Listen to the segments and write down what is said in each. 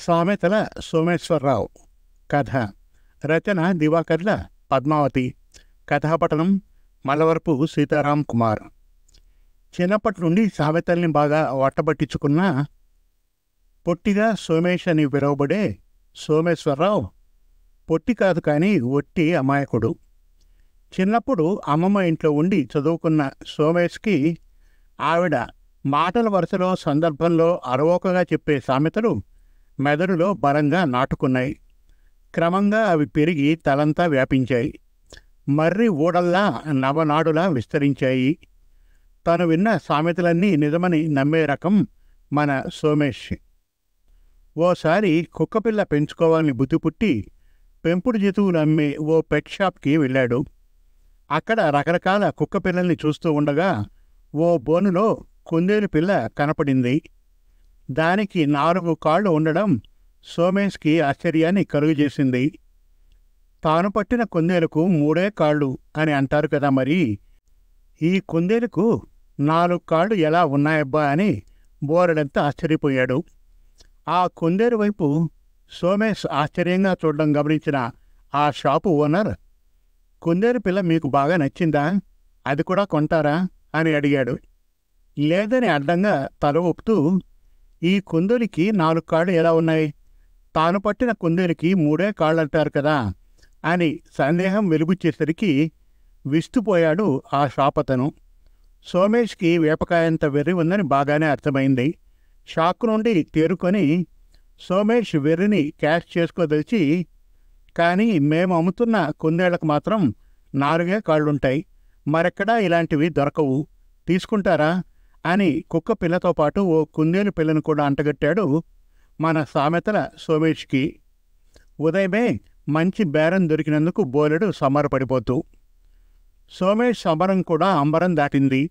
సామెతల సోమేశ్వరరావు. కథ రచన దివాకర్ల పద్మావతి. కథాపఠనం మలవరపు సీతారాం కుమార్. చిన్నప్పటి నుండి సామెతల్ని బాగా వట్టబట్టించుకున్న పొట్టిగా సోమేష్ అని పిలువబడే సోమేశ్వరరావు పొట్టి కాదు కానీ ఒట్టి అమాయకుడు. చిన్నప్పుడు అమ్మమ్మ ఇంట్లో ఉండి చదువుకున్న సోమేష్కి ఆవిడ మాటల వరుసలో సందర్భంలో అరవోకగా చెప్పే సామెతలు మెదడులో బలంగా నాటుకున్నాయి. క్రమంగా అవి పెరిగి తలంతా వ్యాపించాయి. మర్రి ఊడల్లా నవనాడులా విస్తరించాయి. తను విన్న సామెతలన్నీ నిజమని నమ్మే రకం మన సోమేష్. ఓసారి కుక్కపిల్ల పెంచుకోవాలని బుద్ధి పుట్టి పెంపుడు జంతువులు అమ్మే ఓ పెట్ షాప్కి వెళ్ళాడు. అక్కడ రకరకాల కుక్కపిల్లల్ని చూస్తూ ఉండగా ఓ బోనులో కుందేలు పిల్ల కనపడింది. దానికి 4 కాళ్ళు ఉండడం సోమేష్కి ఆశ్చర్యాన్ని కలుగజేసింది. తాను పట్టిన కుందేలుకు 3 కాళ్ళు అని అంటారు కదా, మరి ఈ కుందేలుకు 4 కాళ్ళు ఎలా ఉన్నాయబ్బా అని బోరెడంతా ఆశ్చర్యపోయాడు. ఆ కుందేలు వైపు సోమేష్ ఆశ్చర్యంగా చూడడం గమనించిన ఆ షాపు ఓనర్, కుందేలు పిల్ల మీకు బాగా నచ్చిందా, అది కూడా కొంటారా అని అడిగాడు. లేదని అడ్డంగా తల ఊపుతూ, ఈ కుందేలుకి 4 కాళ్ళు ఎలా ఉన్నాయి, తాను పట్టిన కుందేలుకి 3 కాళ్ళు అంటారు కదా అని సందేహం వెలుబుచ్చేసరికి విస్తుపోయాడు ఆ షాపతను. సోమేష్కి వేపకాయంత వెర్రి ఉందని బాగానే అర్థమైంది. షాక్ నుండి తేరుకొని సోమేష్ వెర్రిని క్యాష్ చేసుకోదలిచి, కానీ మేము అమ్ముతున్న కుందేళ్లకు మాత్రం 4 కాళ్ళుంటాయి, మరెక్కడా ఇలాంటివి దొరకవు, తీసుకుంటారా అని కుక్క పిల్లతో పాటు ఓ కుందేలు పిల్లను కూడా అంటగట్టాడు మన సామెతల సోమేష్కి. ఉదయమే మంచి బేరం దొరికినందుకు బోలెడు సంబరపడిపోతూ. సోమేష్ సంబరం కూడా అంబరం దాటింది,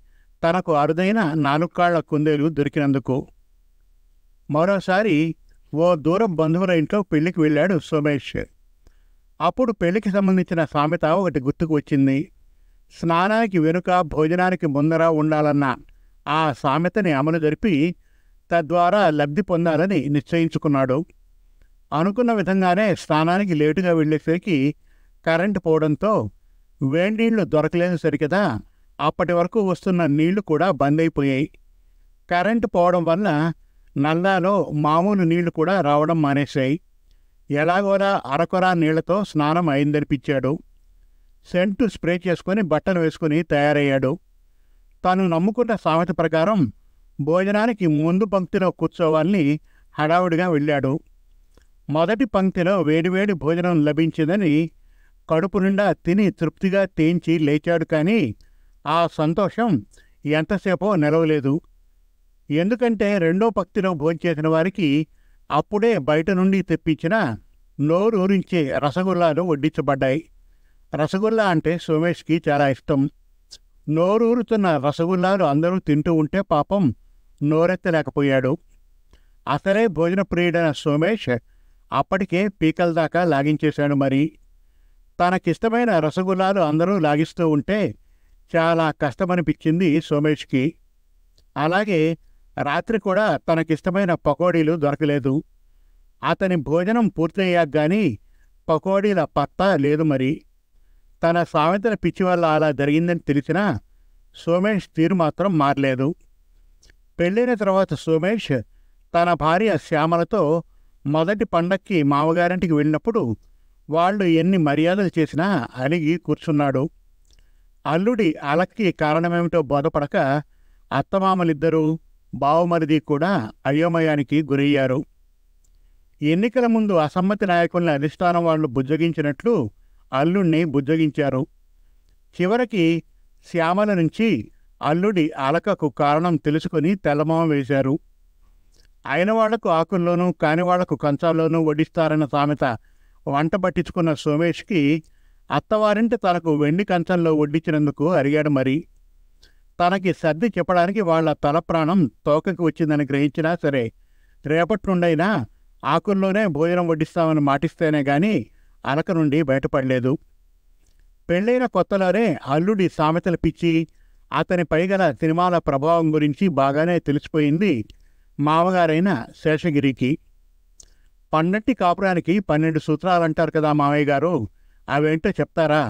తనకు అరుదైన 4 కాళ్ల కుందేలు దొరికినందుకు. మరోసారి ఓ దూరం బంధువుల ఇంట్లో పెళ్లికి వెళ్ళాడు సోమేష్. అప్పుడు పెళ్లికి సంబంధించిన సామెత ఒకటి గుర్తుకు వచ్చింది. స్నానానికి వెనుక భోజనానికి ముందర ఉండాలన్న ఆ సామెతని అమలు జరిపి తద్వారా లబ్ధి పొందాలని నిశ్చయించుకున్నాడు. అనుకున్న విధంగానే స్నానానికి లేటుగా వెళ్ళేసరికి కరెంటు పోవడంతో వేడినీళ్లు దొరకలేదు సరికదా, అప్పటి వరకు వస్తున్న నీళ్లు కూడా బంద్ అయిపోయాయి. కరెంటు పోవడం వల్ల నల్లాలో మామూలు నీళ్లు కూడా రావడం మానేశాయి. ఎలాగోలా అరకొరా నీళ్లతో స్నానం అయిందనిపించాడు. సెంటు స్ప్రే చేసుకుని బట్టలు వేసుకుని తయారయ్యాడు. తాను నమ్ముకున్న సామెత ప్రకారం భోజనానికి ముందు పంక్తిలో కూర్చోవాలని హడావుడిగా వెళ్ళాడు. మొదటి పంక్తిలో వేడివేడి భోజనం లభించిందని కడుపు నిండా తిని తృప్తిగా తేంచి లేచాడు. కానీ ఆ సంతోషం ఎంతసేపో నిలవలేదు. ఎందుకంటే రెండో పంక్తిలో భోంచేసిన వారికి అప్పుడే బయట నుండి తెప్పించిన నోరూరించే రసగుల్లాలు వడ్డించబడ్డాయి. రసగుల్లా అంటే సోమేష్కి చాలా ఇష్టం. నోరూరుతున్న రసగుల్లాలు అందరూ తింటూ ఉంటే పాపం నోరెత్తలేకపోయాడు. అసలే భోజన ప్రియుడైన సోమేష్ అప్పటికే పీకల దాకా లాగించేశాడు. మరి తనకిష్టమైన రసగుల్లాలు అందరూ లాగిస్తూ ఉంటే చాలా కష్టమనిపించింది సోమేష్కి. అలాగే రాత్రి కూడా తనకిష్టమైన పకోడీలు దొరకలేదు. అతని భోజనం పూర్తయ్యాక కానీ పకోడీల పత్తా లేదు. మరి తన సామెతల పిచ్చి వల్ల అలా జరిగిందని తెలిసినా సోమేష్ తీరు మాత్రం మారలేదు. పెళ్ళైన తర్వాత సోమేష్ తన భార్య శ్యామలతో మొదటి పండక్కి మామగారింటికి వెళ్ళినప్పుడు వాళ్ళు ఎన్ని మర్యాదలు చేసినా అలిగి కూర్చున్నాడు. అల్లుడి అలక్కి కారణమేమిటో బోధపడక అత్తమామలిద్దరూ బావమరిది కూడా అయోమయానికి గురయ్యారు. ఎన్నికల ముందు అసమ్మతి నాయకుల్ని అధిష్టానం వాళ్ళు బుజ్జగించినట్లు అల్లుడిని బుజ్జగించారు. చివరికి శ్యామల నుంచి అల్లుడి అలకకు కారణం తెలుసుకుని తెల్లమోమ వేశారు. అయిన వాళ్లకు ఆకుల్లోనూ కాని వాళ్లకు కంచాల్లోనూ వడ్డిస్తారన్న సామెత వంట పట్టించుకున్న సోమేష్కి అత్తవారింటి తనకు వెండి కంచంలో వడ్డించినందుకు అరిగాడు. మరి తనకి సర్ది చెప్పడానికి వాళ్ల తల ప్రాణం తోకకి వచ్చిందని గ్రహించినా సరే రేపటి నుండైనా ఆకుల్లోనే భోజనం వడ్డిస్తామని మాటిస్తేనే గాని అలక నుండి బయటపడలేదు. పెళ్ళైన కొత్తలోనే అల్లుడి సామెతల పిచ్చి, అతని పైగల సినిమాల ప్రభావం గురించి బాగానే తెలిసిపోయింది మామగారైన శేషగిరికి. పన్నట్టి కాపురానికి 12 సూత్రాలంటారు కదా మామయ్య గారు, అవేంటో చెప్తారా?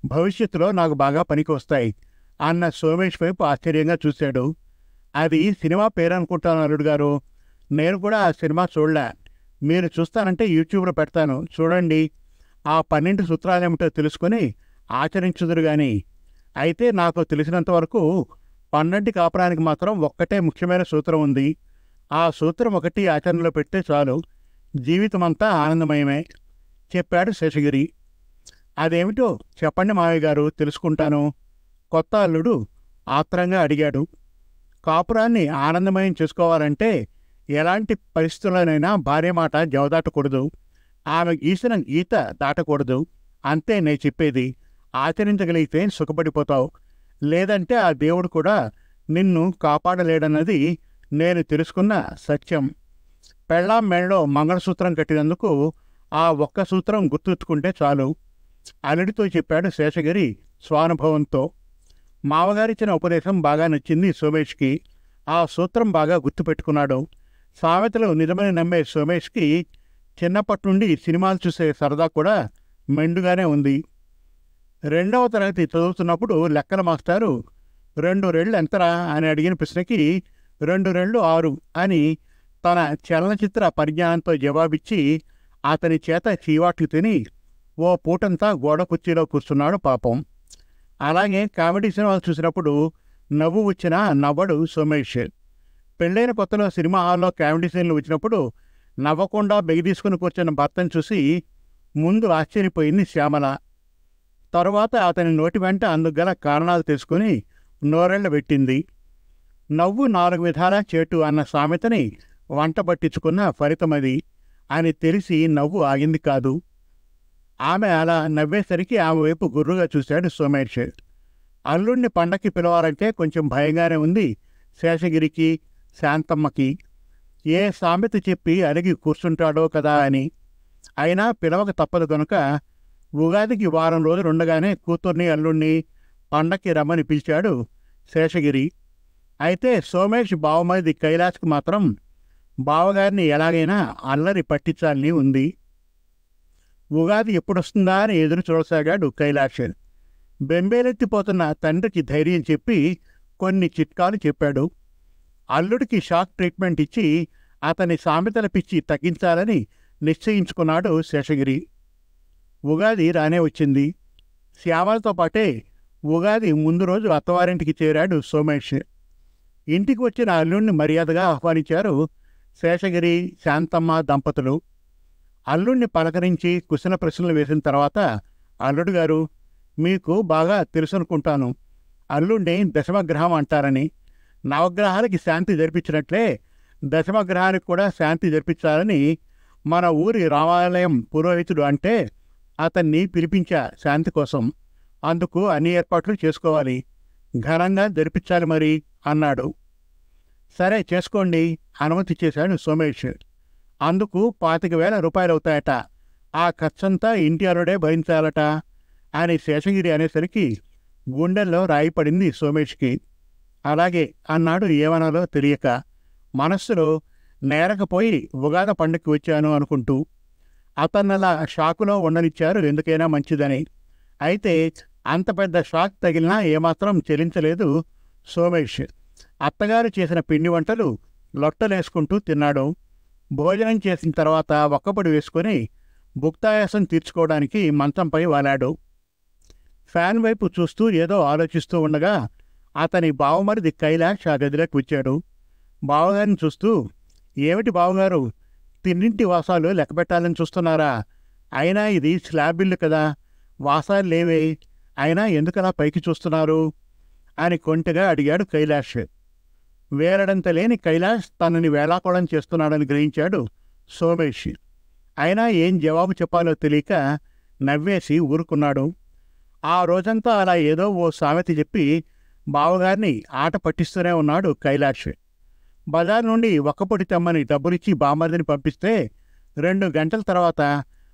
భవిష్యత్తులో నాకు బాగా పనికి వస్తాయి అన్న సోమేష్ వైపు ఆశ్చర్యంగా చూశాడు. అది సినిమా పేరు అనుకుంటాను అల్లుడు గారు. నేను కూడా ఆ సినిమా చూడలే. మీరు చూస్తానంటే యూట్యూబ్లో పెడతాను, చూడండి. ఆ 12 సూత్రాలేమిటో తెలుసుకొని ఆచరించుదురు గాని. అయితే నాకు తెలిసినంతవరకు పన్నట్టి కాపురానికి మాత్రం ఒక్కటే ముఖ్యమైన సూత్రం ఉంది. ఆ సూత్రం ఒకటి ఆచరణలో పెడితే చాలు, జీవితమంతా ఆనందమయమే చెప్పాడు శేషగిరి. అదేమిటో చెప్పండి మావయ్య గారు, తెలుసుకుంటాను. కొత్త అల్లుడు ఆత్రంగా అడిగాడు. కాపురాన్ని ఆనందమయం చేసుకోవాలంటే ఎలాంటి పరిస్థితుల్లోనైనా భార్య మాట జవదాటకూడదు, ఆమె గీసిన గీత దాటకూడదు. అంతే నేను చెప్పేది. ఆచరించగలిగితే సుఖపడిపోతావు, లేదంటే ఆ దేవుడు కూడా నిన్ను కాపాడలేడన్నది నేను తెలుసుకున్న సత్యం. పెళ్ళాం మెడలో మంగళసూత్రం కట్టినందుకు ఆ ఒక్క సూత్రం గుర్తుంచుకుంటే చాలు అల్లుడితో చెప్పాడు శేషగిరి స్వానుభవంతో. మామగారిచ్చిన ఉపదేశం బాగా నచ్చింది సోమేష్కి. ఆ సూత్రం బాగా గుర్తుపెట్టుకున్నాడు. సామెతలు నిజమని నమ్మే సోమేష్కి చిన్నప్పటి నుండి సినిమాలు చూసే సరదా కూడా మెండుగానే ఉంది. 2వ తరగతి చదువుతున్నప్పుడు లెక్కల మాస్టారు 2 రెళ్ళు ఎంతరా అని అడిగిన ప్రశ్నకి 2 రెళ్ళు 6 అని తన చలనచిత్ర పరిజ్ఞానంతో జవాబిచ్చి అతని చేత చీవాట్లు తిని ఓ పూటంతా గోడ కుర్చీలో కూర్చున్నాడు పాపం. అలాగే కామెడీ సినిమాలు చూసినప్పుడు నవ్వు వచ్చినా నవ్వడు సోమేష్. పెళ్ళైన కొత్తలో సినిమా హాల్లో కామెడీ సీన్లు వచ్చినప్పుడు నవ్వకుండా బెగిదీసుకుని కూర్చున్న భర్తను చూసి ముందు ఆశ్చర్యపోయింది శ్యామల. తరువాత అతని నోటి వెంట అందుకు గల కారణాలు తెలుసుకుని నోరెళ్ల పెట్టింది. నవ్వు 4 విధాలా చేటు అన్న సామెతని వంట పట్టించుకున్న ఫలితమది అని తెలిసి నవ్వు ఆగింది కాదు. ఆమె అలా నవ్వేసరికి ఆమె వైపు గుర్రుగా చూశాడు సోమేష్. అల్లుడిని పండక్కి పిలవాలంటే కొంచెం భయంగానే ఉంది శేషగిరికి, శాంతమ్మకి. ఏ సామెత చెప్పి అలిగి కూర్చుంటాడో కదా అని. అయినా పిలవక తప్పదు కనుక ఉగాదికి వారం రోజులు ఉండగానే కూతుర్ని అల్లుడిని పండక్కి రమ్మని పిలిచాడు శేషగిరి. అయితే సోమేష్ బావమరిది కైలాస్కి మాత్రం బావగారిని ఎలాగైనా అల్లరి పట్టించాలని ఉంది. ఉగాది ఎప్పుడొస్తుందా అని ఎదురు చూడసాగాడు కైలాష్. బెంబేలెత్తిపోతున్న తండ్రికి ధైర్యం చెప్పి కొన్ని చిట్కాలు చెప్పాడు. అల్లుడికి షాక్ ట్రీట్మెంట్ ఇచ్చి అతని సామెతల పిచ్చి తగ్గించాలని నిశ్చయించుకున్నాడు శేషగిరి. ఉగాది రానే వచ్చింది. శ్యామలతో పాటే ఉగాది ముందు రోజు అత్తవారింటికి చేరాడు సోమేష్. ఇంటికి వచ్చిన అల్లుడిని మర్యాదగా ఆహ్వానించారు శేషగిరి, శాంతమ్మ దంపతులు. అల్లుడిని పలకరించి కుశల ప్రశ్నలు వేసిన తర్వాత, అల్లుడు గారు, మీకు బాగా తెలుసనుకుంటాను, అల్లుడిని దశమగ్రహం అంటారని. నవగ్రహాలకి శాంతి జరిపించినట్లే దశమగ్రహానికి కూడా శాంతి జరిపించాలని మన ఊరి రామాలయం పురోహితుడు అంటే అతన్ని పిలిపించా శాంతి కోసం. అందుకు అన్ని ఏర్పాట్లు చేసుకోవాలి, ఘనంగా జరిపించాలి మరి అన్నాడు. సరే చేసుకోండి, అనుమతి చేశాడు సోమేష్. అందుకు 25,000 రూపాయలు అవుతాయట. ఆ ఖర్చంతా ఇంటి అల్లుడే భరించాలట అని శేషగిరి అనేసరికి గుండెల్లో రాయి పడింది సోమేష్కి. అలాగే అన్నాడు ఏమనాలో తెలియక. మనస్సులో నేరకపోయి ఉగాది పండుగకి వచ్చాను అనుకుంటూ. అతన్నలా షాకులో ఉండనిచ్చారు ఎందుకైనా మంచిదని. అయితే అంత పెద్ద షాక్ తగిలినా ఏమాత్రం చెలించలేదు సోమేష్. అత్తగారు చేసిన పిండి వంటలు లొట్టలేసుకుంటూ తిన్నాడు. భోజనం చేసిన తర్వాత ఒక్కపడి వేసుకొని భుక్తాయాసం తీర్చుకోవడానికి మంచంపై వాలాడు. ఫ్యాన్ వైపు చూస్తూ ఏదో ఆలోచిస్తూ ఉండగా అతని బావమరిది కైలాష్ ఆ గదిలోకి వచ్చాడు. బావగారిని చూస్తూ, ఏమిటి బావగారు, తిన్నింటి వాసాలు లెక్కపెట్టాలని చూస్తున్నారా? అయినా ఇది స్లాబ్ ఇల్లు కదా, వాసాలు లేవే, అయినా ఎందుకలా పైకి చూస్తున్నారు అని కొంటెగా అడిగాడు కైలాష్. వేరడంత లేని కైలాష్ తనని వేళాకోళం చేస్తున్నాడని గ్రహించాడు సోమేష్. అయినా ఏం జవాబు చెప్పాలో తెలియక నవ్వేసి ఊరుకున్నాడు. ఆ రోజంతా అలా ఏదో ఓ సామెత చెప్పి బావగారిని ఆట పట్టిస్తూనే ఉన్నాడు కైలాష్. బజార్ నుండి ఒక్కపొడి తెమ్మని డబ్బులిచ్చి బామ్మర్దిని పంపిస్తే 2 గంటల తర్వాత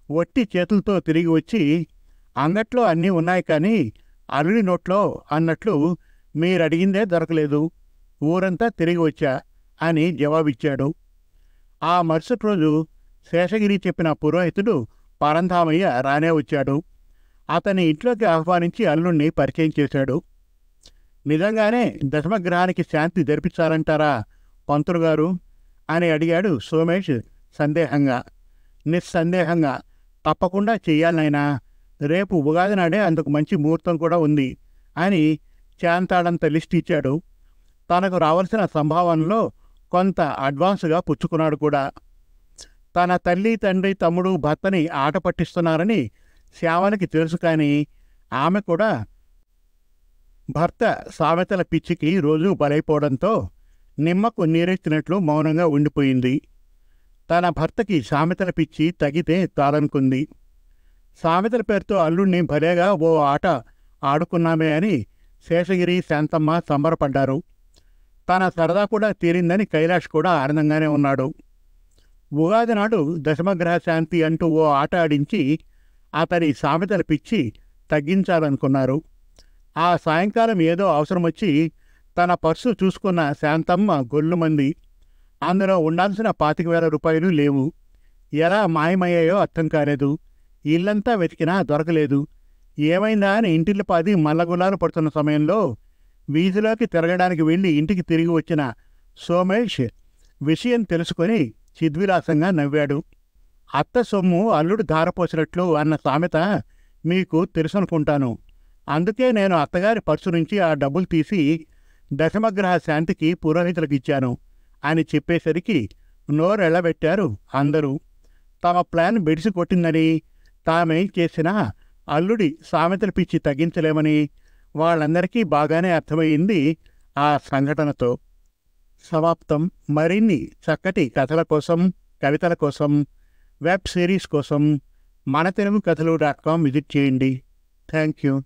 వట్టి చేతులతో తిరిగి వచ్చి, అంగట్లో అన్నీ ఉన్నాయి కానీ అల్లుడి నోట్లో అన్నట్లు మీరడిగిందే దొరకలేదు, ఊరంతా తిరిగి వచ్చా అని జవాబిచ్చాడు. ఆ మరుసటి రోజు శేషగిరి చెప్పిన పురోహితుడు పరంధామయ్య రానే వచ్చాడు. అతని ఇంట్లోకి ఆహ్వానించి అల్లుణ్ణి పరిచయం చేశాడు. నిజంగానే దశమగ్రహానికి శాంతి జరిపించాలంటారా పంతులు గారు అని అడిగాడు సోమేష్ సందేహంగా. నిస్సందేహంగా తప్పకుండా చెయ్యాలనైనా, రేపు ఉగాది నాడే అందుకు మంచి ముహూర్తం కూడా ఉంది అని చాంతాడంత లిస్ట్ ఇచ్చాడు. తనకు రావాల్సిన సంభావనలో కొంత అడ్వాన్స్గా పుచ్చుకున్నాడు కూడా. తన తల్లి, తండ్రి, తమ్ముడు భర్తని ఆట పట్టిస్తున్నారని శ్యామలకి తెలుసు. కానీ ఆమె కూడా భర్త సామెతల పిచ్చికి రోజూ బలైపోవడంతో నిమ్మకు నీరెత్తినట్లు మౌనంగా ఉండిపోయింది. తన భర్తకి సామెతల పిచ్చి తగితే తాలనుకుంది. సామెతల పేరుతో అల్లుణ్ణి భలేగా ఓ ఆట ఆడుకున్నామే అని శేషగిరి, శాంతమ్మ సంబరపడ్డారు. తన సరదా కూడా తీరిందని కైలాష్ కూడా ఆనందంగానే ఉన్నాడు. ఉగాది నాడు దశమగ్రహ శాంతి అంటూ ఓ ఆట ఆడించి అతని సామెతల పిచ్చి తగ్గించాలనుకున్నారు. ఆ సాయంకాలం ఏదో అవసరం వచ్చి తన పర్సు చూసుకున్న శాంతమ్మ గొల్లుమంది. అందులో ఉండాల్సిన 25,000 రూపాయలు లేవు. ఎలా మాయమయ్యాయో అర్థం కాలేదు. ఇల్లంతా వెతికినా దొరకలేదు. ఏమైందా అని ఇంటిల్లిపాది మల్లగులాలు పడుతున్న సమయంలో వీధిలోకి తిరగడానికి వెళ్ళి ఇంటికి తిరిగి వచ్చిన సోమేష్ విషయం తెలుసుకొని చిద్విలాసంగా నవ్వాడు. అత్త సొమ్ము అల్లుడు ధారపోసినట్లు అన్న సామెత మీకు తెలుసనుకుంటాను. అందుకే నేను అత్తగారి పర్సు నుంచి ఆ డబ్బులు తీసి దశమగ్రహ శాంతికి పురోహితులకు ఇచ్చాను అని చెప్పేసరికి నోరెళ్లబెట్టారు అందరూ. తమ ప్లాన్ బెడిసి కొట్టిందని, తామేం చేసినా అల్లుడి సామెతల పిచ్చి తగ్గించలేమని వాళ్ళందరికీ బాగానే అర్థమయ్యింది ఆ సంఘటనతో. సమాప్తం. మరిన్ని చక్కటి కథల కోసం, కవితల కోసం, వెబ్ సిరీస్ కోసం మనతెలుగుకథలు.com విజిట్ చేయండి. Thank you.